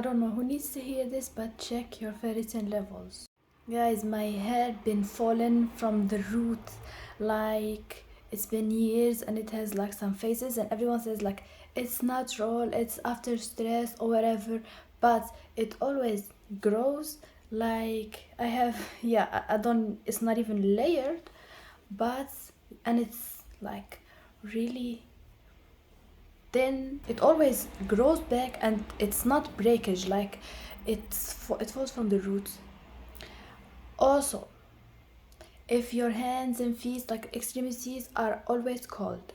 I don't know who needs to hear this, but check your ferritin levels. Guys, my hair been falling from the root, like it's been years, and it has like some phases, and everyone says like it's natural, it's after stress or whatever, but it always grows. Like I have, yeah, I don't, it's not even layered, but, and it's like really then it always grows back, and it's not breakage, like it falls from the roots. Also, if your hands and feet, like extremities, are always cold,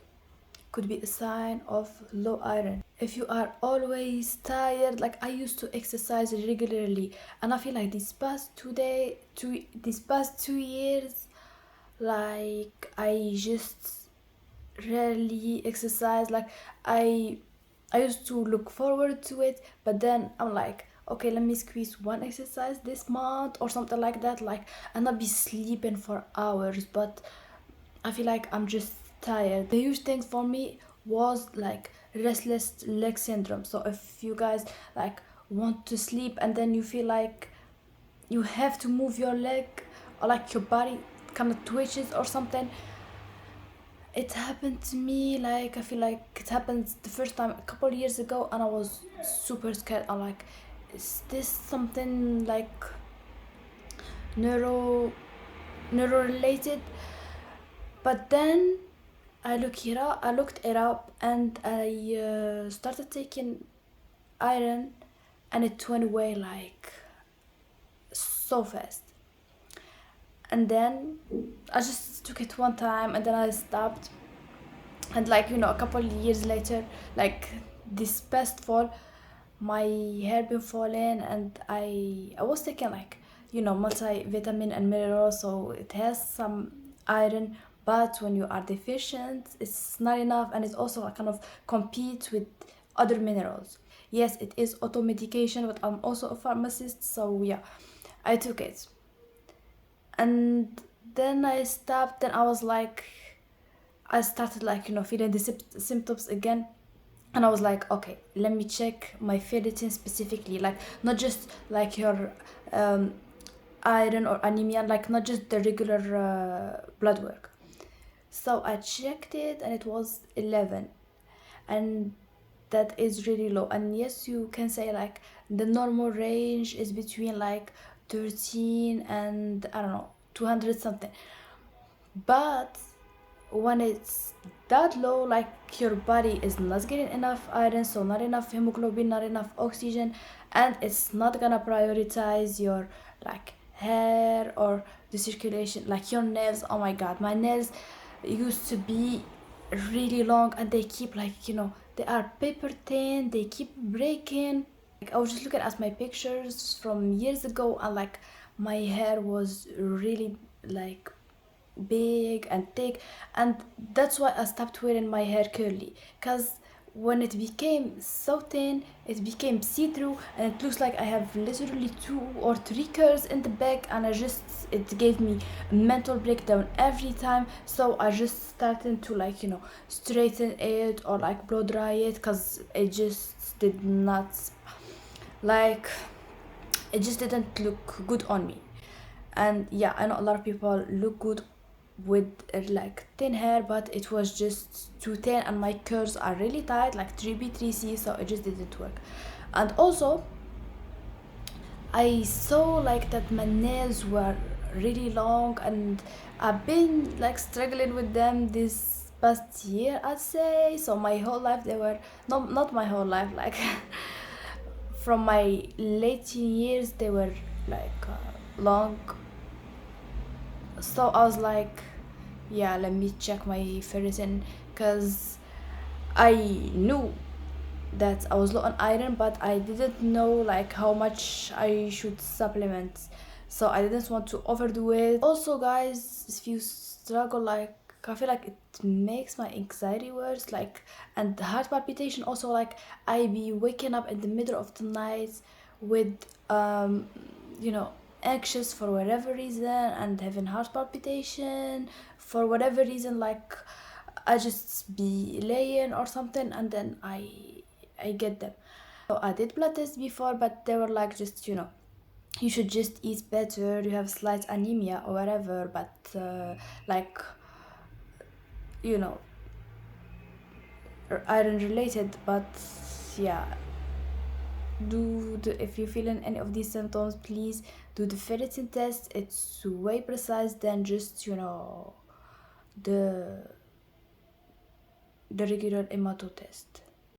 could be a sign of low iron. If you are always tired, like I used to exercise regularly, and I feel like these past 2 years, like I just rarely exercise. Like I used to look forward to it, but then I'm like, okay, let me squeeze one exercise this month or something like that, like, and not be sleeping for hours. But I feel like I'm just tired. The huge thing for me was like restless leg syndrome. So if you guys like want to sleep and then you feel like you have to move your leg, or like your body kind of twitches or something, it happened to me. Like I feel like it happened the first time a couple years ago, and I was super scared. I'm like, is this something like neuro related? But then I looked it up, and I started taking iron, and it went away like so fast. And then I just took it one time, and then I stopped. And like, you know, a couple years later, like this past fall, my hair been falling, and I was taking like, you know, multivitamin and mineral, so it has some iron. But when you are deficient, it's not enough, and it also kind of competes with other minerals. Yes, it is auto medication, but I'm also a pharmacist, so yeah, I took it. And then I stopped. Then I was like, I started like, you know, feeling the symptoms again, and I was like, okay, let me check my ferritin specifically, like not just like your iron or anemia, like not just the regular blood work. So I checked it, and it was 11, and that is really low. And yes, you can say like the normal range is between like 13 and I don't know 200 something, but when it's that low, like your body is not getting enough iron, so not enough hemoglobin, not enough oxygen, and it's not gonna prioritize your like hair or the circulation. Like your nails, oh my god, my nails used to be really long, and they keep like, you know, they are paper thin, they keep breaking. Like I was just looking at my pictures from years ago, and like my hair was really like big and thick, and that's why I stopped wearing my hair curly, because when it became so thin, it became see-through, and it looks like I have literally 2 or 3 curls in the back, and it gave me a mental breakdown every time. So I just started to like, you know, straighten it or like blow dry it, because it just did not, like, it just didn't look good on me. And yeah, I know a lot of people look good with like thin hair, but it was just too thin, and my curls are really tight, like 3B 3C, so it just didn't work. And also I saw like that my nails were really long, and I've been like struggling with them this past year, I'd say. So my whole life they were, not my whole life, like from my late teen years they were like long. So I was like, yeah, let me check my ferritin, because I knew that I was low on iron, but I didn't know like how much I should supplement, so I didn't want to overdo it. Also guys, if you struggle, like I feel like it makes my anxiety worse, like, and the heart palpitation also, like I be waking up in the middle of the night with you know, anxious for whatever reason, and having heart palpitation for whatever reason. Like I just be laying or something, and then I get them. So I did blood tests before, but they were like, just, you should just eat better, you have slight anemia or whatever, but like, you know, iron related. But yeah, if you're feeling any of these symptoms, please do the ferritin test. It's way precise than just, the regular hemato test.